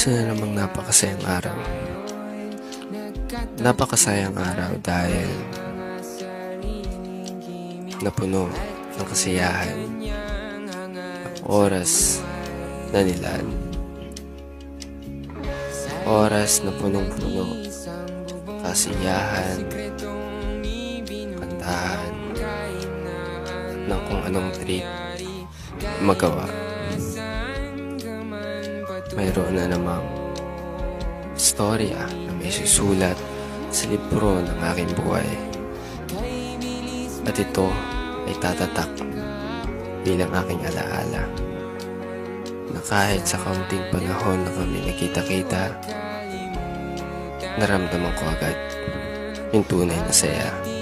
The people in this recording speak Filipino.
Isa na namang napakasayang araw. Napakasayang araw dahil napuno ng kasiyahan ang oras na nilaan. Oras na punong-puno, kasiyahan, kantahan, ng kung anong trip magawa. Mayroon na namang istorya na may susulat sa libro ng aking buhay. At ito ay tatatak bilang aking alaala na kahit sa kaunting panahon na kami nakita-kita, naramdaman ko agad yung tunay na saya.